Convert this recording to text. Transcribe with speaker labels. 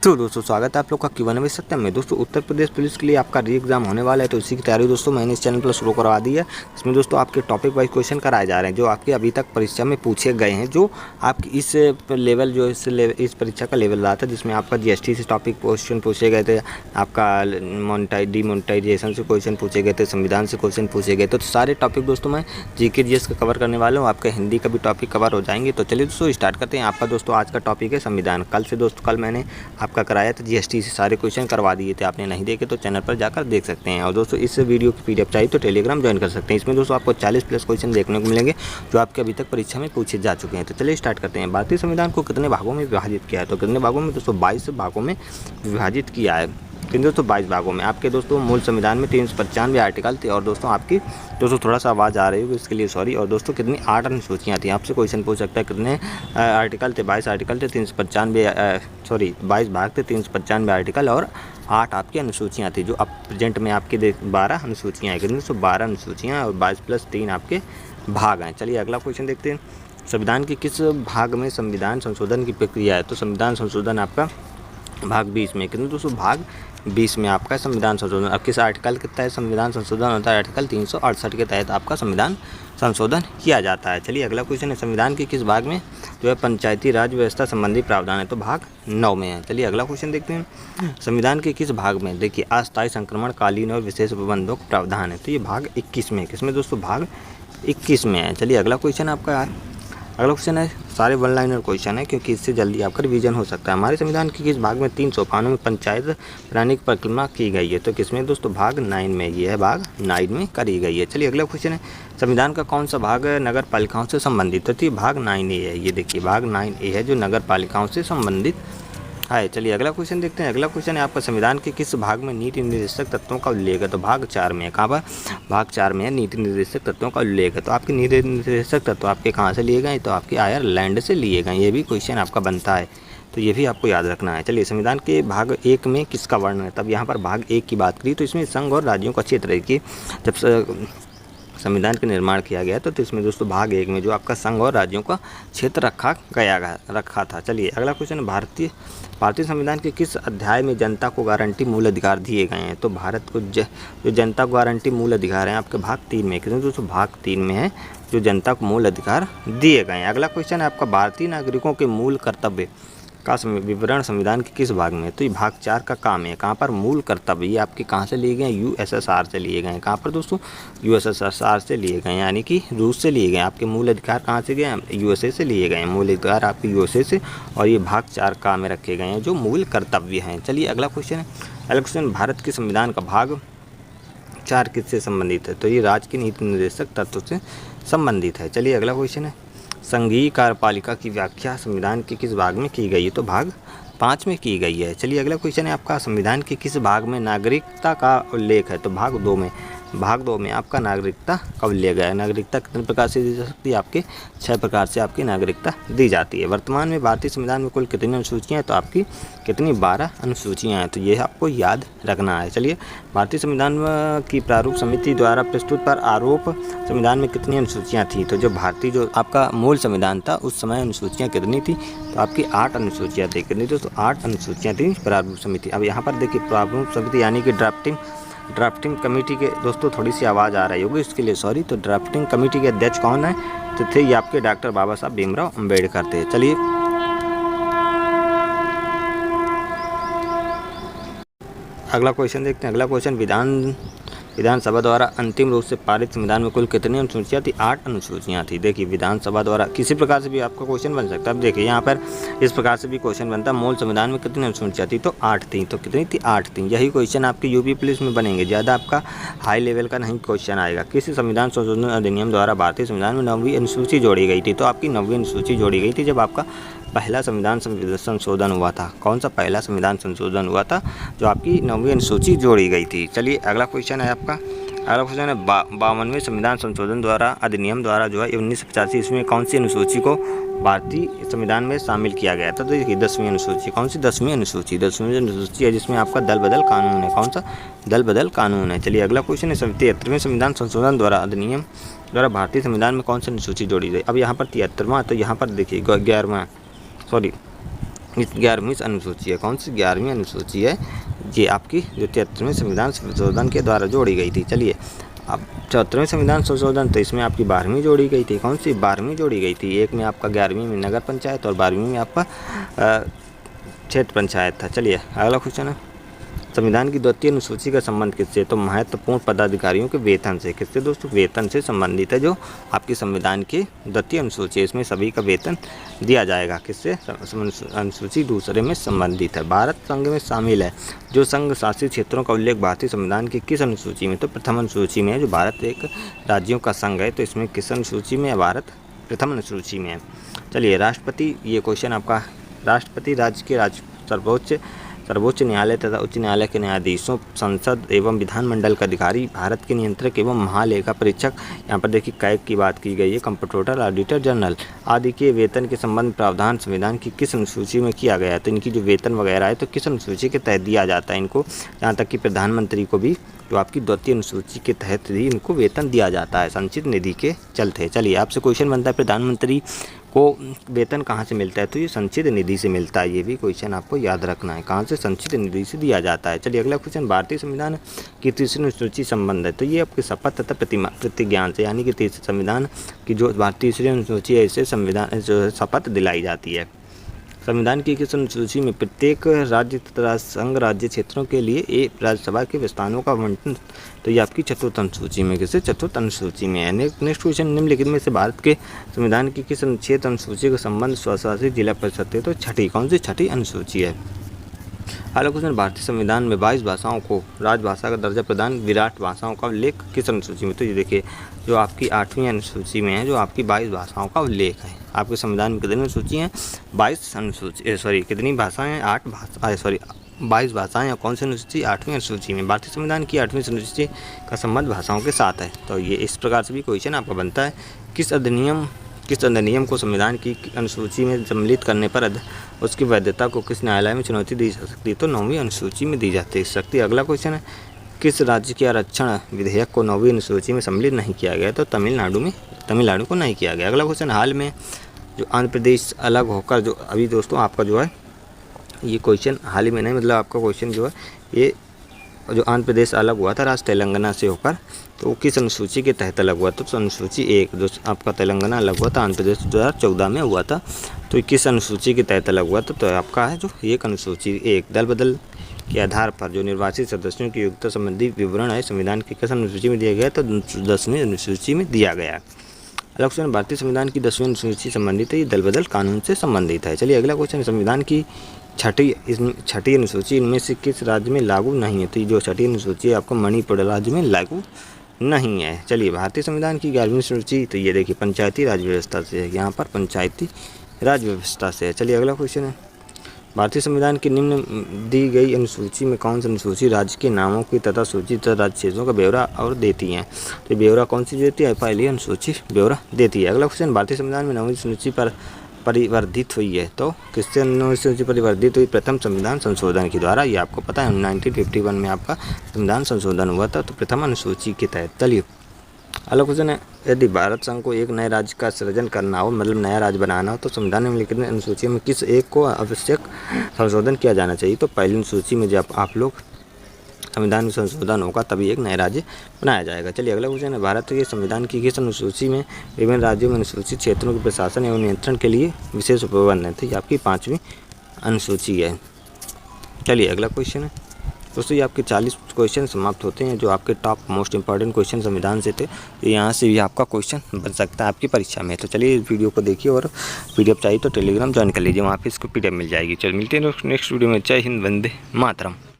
Speaker 1: तो दोस्तों स्वागत है आप लोग का Q&A सत्यम में। दोस्तों उत्तर प्रदेश पुलिस के लिए आपका री एग्जाम होने वाला है, तो इसी की तैयारी दोस्तों मैंने इस चैनल पर शुरू करवा दी है। इसमें दोस्तों आपके टॉपिक वाइज क्वेश्चन कराए जा रहे हैं जो आपके अभी तक परीक्षा में पूछे गए हैं, जो आपकी इस लेवल जो इस परीक्षा का लेवल रहा था, जिसमें आपका GST से टॉपिक क्वेश्चन पूछे गए थे, आपका डिमोनेटाइजेशन से क्वेश्चन पूछे गए थे, संविधान से क्वेश्चन पूछे गए। तो सारे टॉपिक दोस्तों मैं GK GS का कवर करने वाला हूँ, आपका हिंदी का भी टॉपिक कवर हो जाएंगे। तो चलिए दोस्तों स्टार्ट करते हैं। आपका दोस्तों आज का टॉपिक है संविधान। कल मैंने आपका कराया था GST से सारे क्वेश्चन करवा दिए थे, आपने नहीं देखे तो चैनल पर जाकर देख सकते हैं। और दोस्तों इस वीडियो की PDF चाहिए तो टेलीग्राम ज्वाइन कर सकते हैं। इसमें दोस्तों आपको 40+ क्वेश्चन देखने को मिलेंगे जो आपके अभी तक परीक्षा में पूछे जा चुके हैं। तो चलिए स्टार्ट करते हैं। भारतीय संविधान को कितने भागों में विभाजित किया है? तो कितने भागों में दोस्तों? 22 भागों में विभाजित किया है। किन दोस्तों? 22 भागों में। आपके दोस्तों मूल संविधान में 395 आर्टिकल थे। और दोस्तों आपकी दोस्तों थोड़ा सा आवाज़ आ रही होगी, इसके लिए सॉरी। और दोस्तों कितनी 8 अनुसूचियाँ थी? आपसे क्वेश्चन पूछ सकता है कितने आर्टिकल थे? 22 आर्टिकल थे, 22 भाग थे, 395 आर्टिकल और 8 आपकी अनुसूचियाँ थी, जो अब प्रेजेंट में आपके 12 अनुसूचियाँ हैं। कितनी दोस्तों? 12 अनुसूचियाँ और 22+3 आपके भाग हैं। चलिए अगला क्वेश्चन देखते हैं। संविधान के किस भाग में संविधान संशोधन की प्रक्रिया है? तो संविधान संशोधन आपका भाग 20 में। कितने दोस्तों? भाग 20 में आपका संविधान संशोधन। अब किस आर्टिकल के तहत संविधान संशोधन होता है? आर्टिकल 368 के तहत आपका संविधान संशोधन किया जाता है। चलिए अगला क्वेश्चन है। संविधान के किस भाग में जो है पंचायती राज व्यवस्था संबंधी प्रावधान है? तो भाग 9 में है। चलिए अगला क्वेश्चन देखते हैं। संविधान के किस भाग में देखिए अस्थायी संक्रमण कालीन और विशेष प्रबंधों का प्रावधान है? तो ये भाग 21 में। किसमें दोस्तों? भाग 21 में है। चलिए अगला क्वेश्चन आपका अगला क्वेश्चन है, सारे 1 लाइनर क्वेश्चन है क्योंकि इससे जल्दी आपका रिवीजन हो सकता है। हमारे संविधान के किस भाग में 3 सोपानों में पंचायत प्रणाली की परिकल्पना की गई है? तो किसमें दोस्तों? भाग 9 में। ये है भाग 9 में करी गई है। चलिए अगला क्वेश्चन है। संविधान का कौन सा भाग नगर पालिकाओं से संबंधित है? तो भाग 9A है। ये देखिए भाग 9A है जो नगर पालिकाओं से संबंधित है। चलिए अगला क्वेश्चन देखते हैं। अगला क्वेश्चन है आपका संविधान के किस भाग में नीति निर्देशक तत्वों का उल्लेख है? तो भाग 4 में है। कहाँ पर? भाग 4 में है, नीति निर्देशक तत्वों का उल्लेख है। तो आपके नीति निर्देशक तत्व आपके कहाँ से लिए गए? तो आपके आयरलैंड से लिए गए। ये भी क्वेश्चन आपका बनता है, तो ये भी आपको याद रखना है। चलिए संविधान के भाग 1 में किसका वर्णन है? तब यहाँ पर भाग 1 की बात करी तो इसमें संघ और राज्यों का क्षेत्र है कि जब संविधान का निर्माण किया गया तो इसमें दोस्तों भाग 1 में जो आपका संघ और राज्यों का क्षेत्र रखा था। चलिए अगला क्वेश्चन, भारतीय संविधान के किस अध्याय में जनता को गारंटी मूल अधिकार दिए गए हैं? तो भारत को जो जनता को गारंटी मूल अधिकार हैं आपके भाग 3 में। कितने दोस्तों? भाग 3 में है जो जनता को मूल अधिकार दिए गए हैं। अगला क्वेश्चन है आपका भारतीय नागरिकों के मूल कर्तव्य का विवरण संविधान के किस भाग में? तो ये भाग 4 का काम है। कहाँ पर? मूल कर्तव्य। ये आपके कहाँ से लिए गए? USSR से लिए गए हैं। कहाँ पर दोस्तों? USSR से लिए गए, यानी कि रूस से लिए गए। आपके मूल अधिकार कहाँ से गए? USA से लिए गए हैं। मूल अधिकार आपके USA से, और ये भाग 4 का में रखे गए हैं जो मूल कर्तव्य हैं। चलिए अगला क्वेश्चन है। अगला क्वेश्चन, भारत के संविधान का भाग 4 किससे संबंधित है? तो ये राज्य के नीति निर्देशक तत्व से संबंधित है। चलिए अगला क्वेश्चन है। संघीय कार्यपालिका की व्याख्या संविधान के किस भाग में की गई है? तो भाग 5 में की गई है। चलिए अगला क्वेश्चन है आपका संविधान के किस भाग में नागरिकता का उल्लेख है? तो भाग 2 में। भाग 2 में आपका नागरिकता का उल्लेख है। नागरिकता कितने प्रकार से दी जा सकती है? आपके 6 प्रकार से आपकी नागरिकता दी जाती है। वर्तमान में भारतीय संविधान में कुल कितनी अनुसूचियाँ हैं? तो आपकी कितनी? 12 अनुसूचियाँ हैं। तो ये आपको याद रखना है। चलिए भारतीय संविधान की प्रारूप समिति द्वारा प्रस्तुत पर आरोप संविधान में कितनी अनुसूचियाँ थी? तो जो आपका मूल संविधान था उस समय अनुसूचियाँ कितनी थी? तो आपकी 8 अनुसूचियाँ थी। कितनी दोस्तों? 8 अनुसूचियाँ थी प्रारूप समिति। अब यहाँ पर देखिए प्रारूप समिति यानी कि ड्राफ्टिंग कमेटी के दोस्तों थोड़ी सी आवाज़ आ रही होगी, इसके लिए सॉरी। तो ड्राफ्टिंग कमेटी के अध्यक्ष कौन है? तो थे ये आपके डॉक्टर बाबा साहब भीमराव अम्बेडकर थे। चलिए अगला क्वेश्चन देखते हैं। अगला क्वेश्चन, विधानसभा द्वारा अंतिम रूप से पारित संविधान में कुल कितनी अनुसूचियाँ थी? 8 अनुसूचियाँ थी। देखिए विधानसभा द्वारा किसी प्रकार से भी आपका क्वेश्चन बन सकता है। अब देखिए यहाँ पर इस प्रकार से भी क्वेश्चन बनता है, मूल संविधान में कितनी अनुसूचियाँ थी? तो 8 थी। तो कितनी थी? 8 थी। यही क्वेश्चन आपके UP पुलिस में बनेंगे, ज़्यादा आपका हाई लेवल का नहीं क्वेश्चन आएगा। किसी संविधान संशोधन अधिनियम द्वारा भारतीय संविधान में 9वीं अनुसूची जोड़ी गई थी? तो आपकी 9वीं अनुसूची जोड़ी गई थी जब आपका पहला संविधान संशोधन हुआ था। कौन सा पहला संविधान संशोधन हुआ था? जो आपकी 9वीं अनुसूची जोड़ी गई थी। चलिए अगला क्वेश्चन है आपका। अगला क्वेश्चन है 52वें संविधान संशोधन द्वारा अधिनियम द्वारा जो है 1985 ईस्वी में कौन सी अनुसूची को भारतीय संविधान में शामिल किया गया था? तो देखिए 10वीं अनुसूची। कौन सी? 10वीं अनुसूची। 10वीं अनुसूची है जिसमें आपका दल बदल कानून है। कौन सा? दल बदल कानून है। चलिए अगला क्वेश्चन है 73वें संविधान संशोधन द्वारा अधिनियम द्वारा भारतीय संविधान में कौन सी अनुसूची जोड़ी गई? अब यहाँ पर 73वां, तो यहाँ पर देखिए 11वीं अनुसूची है। कौन सी 11वीं अनुसूची है? ये आपकी जो 73वें संविधान संशोधन के द्वारा जोड़ी गई थी। चलिए अब 74वें संविधान संशोधन, तो इसमें आपकी 12वीं जोड़ी गई थी। कौन सी 12वीं जोड़ी गई थी? एक में आपका 11वीं में नगर पंचायत और 12वीं में आपका क्षेत्र पंचायत था। चलिए अगला क्वेश्चन है, संविधान की 2वीं अनुसूची का संबंध किससे? तो महत्वपूर्ण पदाधिकारियों के वेतन से। किससे दोस्तों? वेतन से संबंधित है जो आपकी संविधान की 2वीं अनुसूची है, इसमें सभी का वेतन दिया जाएगा। किससे? अनुसूची 2 में संबंधित है। भारत संघ में शामिल है जो संघ शासित क्षेत्रों का उल्लेख भारतीय संविधान की किस अनुसूची में? तो प्रथम अनुसूची में है। जो भारत एक राज्यों का संघ है, तो इसमें किस अनुसूची में है? भारत प्रथम अनुसूची में है। चलिए राष्ट्रपति, ये क्वेश्चन आपका, राष्ट्रपति राज्य के सर्वोच्च न्यायालय तथा उच्च न्यायालय के न्यायाधीशों, संसद एवं विधानमंडल का अधिकारी, भारत के नियंत्रक एवं महालेखा परीक्षक, यहाँ पर देखिए कैग की बात की गई है, कंप्ट्रोलर, ऑडिटर जनरल आदि के वेतन के संबंध प्रावधान संविधान की किस अनुसूची में किया गया है? तो इनकी जो वेतन वगैरह है तो किस अनुसूची के तहत दिया जाता है इनको? यहाँ तक कि प्रधानमंत्री को भी जो आपकी 2वीं अनुसूची के तहत ही इनको वेतन दिया जाता है संचित निधि के चलते। चलिए आपसे क्वेश्चन बनता है प्रधानमंत्री को वेतन कहाँ से मिलता है? तो ये संचित निधि से मिलता है। ये भी क्वेश्चन आपको याद रखना है, कहाँ से? संचित निधि से दिया जाता है। चलिए अगला क्वेश्चन, भारतीय संविधान की 3री अनुसूची संबंध है। तो ये आपके शपथ तथा प्रतिज्ञान से, यानी कि संविधान की जो भारतीय 3री अनुसूची है इससे संविधान जो शपथ दिलाई जाती है। संविधान की किस अनुसूची में प्रत्येक राज्य तथा संघ राज्य क्षेत्रों के लिए एक राज्यसभा के स्थानों का आवंटन? तो ये आपकी 4th अनुसूची में। किसे? 4th अनुसूची में है। नेक्स्ट क्वेश्चन, निम्नलिखित में से भारत के संविधान की किस अनुच्छेद अनुसूची का संबंध स्वशासित जिला परिषद है? तो 6ठी। कौन सी? 6ठी अनुसूची है। अगला क्वेश्चन, भारतीय संविधान में 22 भाषाओं को राजभाषा का दर्जा प्रदान विराट भाषाओं का उल्लेख किस अनुसूची में? तो ये देखिए जो आपकी 8वीं अनुसूची में है, जो आपकी 22 भाषाओं का उल्लेख है। आपके संविधान में कितनी अनुसूची हैं? 22 अनुसूची, कितनी भाषाएं हैं? 22 भाषाएं। और कौन सी अनुसूची? 8वीं अनुसूची में। भारतीय संविधान की 8वीं अनुसूची का संबंध भाषाओं के साथ है। तो ये इस प्रकार से भी क्वेश्चन आपका बनता है। किस अधिनियम को संविधान की अनुसूची में सम्मिलित करने पर उसकी वैधता को किस न्यायालय में चुनौती दी जा सकती है? तो 9वीं अनुसूची में दी जाती है। अगला क्वेश्चन है, किस राज्य के आरक्षण विधेयक को 9वीं अनुसूची में सम्मिलित नहीं किया गया? तो तमिलनाडु को नहीं किया गया। अगला क्वेश्चन, हाल में जो आंध्र प्रदेश अलग होकर, जो अभी दोस्तों आपका जो है ये क्वेश्चन हाल ही में नहीं, मतलब आपका क्वेश्चन जो है ये जो आंध्र प्रदेश अलग हुआ था राज्य तेलंगाना से होकर, तो किस अनुसूची के तहत अलग हुआ? तो अनुसूची 1। जो आपका तेलंगाना अलग हुआ था, आंध्र प्रदेश 2014 में हुआ था, तो किस अनुसूची के तहत अलग हुआ? तो आपका है जो एक अनुसूची 1। दल बदल के आधार पर जो निर्वाचित सदस्यों की योग्यता संबंधी विवरण है संविधान की किस अनुसूची में दिया गया? तो 10वीं अनुसूची में दिया गया। अगला क्वेश्चन, भारतीय संविधान की 10वीं अनुसूची संबंधित है, ये दल बदल कानून से संबंधित है। चलिए अगला क्वेश्चन, संविधान की 6ठी अनुसूची इनमें से किस राज्य में लागू नहीं है? तो ये जो 6ठी अनुसूची है आपको मणिपुर राज्य में लागू नहीं है। चलिए भारतीय संविधान की 11वीं अनुसूची, तो ये देखिए पंचायती राज व्यवस्था से है, यहाँ पर पंचायती राज व्यवस्था से है। चलिए अगला क्वेश्चन है, भारतीय संविधान की निम्न दी गई अनुसूची में कौन सी अनुसूची राज्य के नामों की तथा सूची तथा राज्य क्षेत्रों का ब्यौरा और देती है? तो ब्यौरा कौन सी देती है? पहली अनुसूची ब्यौरा देती है। अगला क्वेश्चन, भारतीय संविधान में 9वीं अनुसूची पर परिवर्धित हुई है, तो किससे 9वीं अनुसूची परिवर्धित हुई? प्रथम संविधान संशोधन के द्वारा। ये आपको पता है 1951 में आपका संविधान संशोधन हुआ था, तो प्रथम अनुसूची के तहत। चलिए अगला क्वेश्चन है, यदि भारत संघ को एक नए राज्य का सृजन करना हो, मतलब नया राज्य बनाना हो, तो संविधान में लिखित अनुसूची में किस एक को आवश्यक संशोधन किया जाना चाहिए? तो पहली अनुसूची में जब आप लोग संविधान में संशोधन होगा तभी एक नया राज्य बनाया जाएगा। चलिए अगला क्वेश्चन है, भारत के संविधान की किस अनुसूची में विभिन्न राज्यों में अनुसूचित क्षेत्रों के प्रशासन एवं नियंत्रण के लिए विशेष प्रबंध है? तो ये आपकी 5वीं अनुसूची है। चलिए अगला क्वेश्चन है दोस्तों, ये आपके 40 क्वेश्चन समाप्त होते हैं जो आपके टॉप मोस्ट इंपॉर्टेंट क्वेश्चन संविधान से थे। तो यहाँ से भी आपका क्वेश्चन बन सकता है आपकी परीक्षा में। तो चलिए इस वीडियो को देखिए, और PDF चाहिए तो टेलीग्राम ज्वाइन कर लीजिए, वहाँ पे इसको PDF मिल जाएगी। चलिए मिलते हैं नेक्स्ट वीडियो में। जय हिंद, वंदे मातरम।